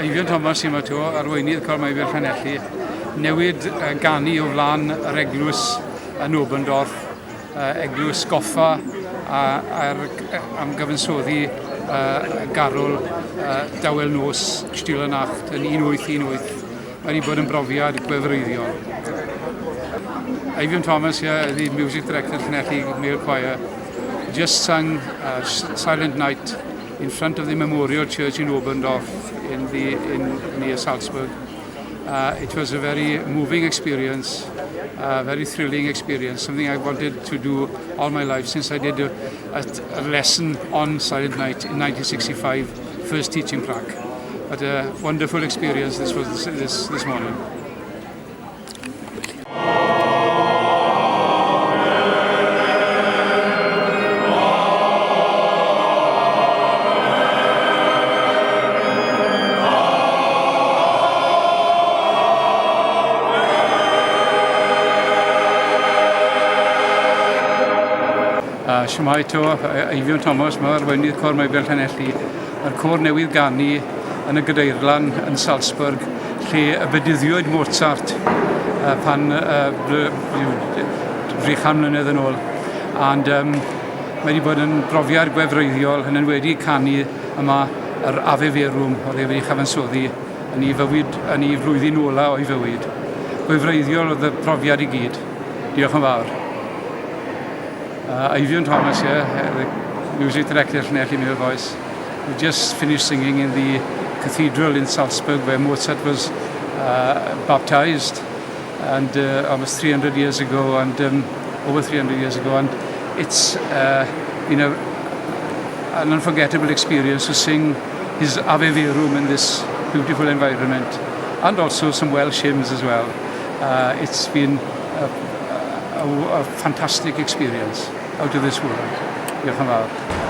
Eifion Thomas yma to, arweinydd Cor Meibion Llanelli, newid ganu o flaen yr eglwys yn Obendorf, eglwys goffa am gyfansoddi garol dawel nos Stil y Nacht yn 1818. Mae wedi bod yn brofiad gwefreiddiol. Eifion Thomas, the music director of Llanelli Male Choir, just sang Silent Night in front of the Memorial Church in Obendorf near Salzburg. It was a very moving experience, a very thrilling experience, something I wanted to do all my life since I did a lesson on Silent Night in 1965, first teaching track. But a wonderful experience this was this morning. Shmai to, Eifion Thomas, mae'r arweinydd Cor Meibion Llanelli, mae'r cor newydd ganu yn y Gydeirlan yn Salzburg, lle y bedyddiwyd Mozart pan frechan mlynedd yn ôl. And mae wedi bod yn brofiad gwefreiddiol yn enwedig canu yma yr Ave Verum oedd wedi chyfansoddi yn ei flwyddyn ola o'i fywyd. Gwefreiddiol oedd y profiad i gyd. Diolch yn fawr. Eifion Thomas here, the music director of Llanelli Male Voice, who just finished singing in the cathedral in Salzburg where Mozart was baptized and almost 300 years ago and over 300 years ago, and it's an unforgettable experience to sing his Ave Verum in this beautiful environment, and also some Welsh hymns as well. It's been a fantastic experience out of this world. Diolch yn fawr.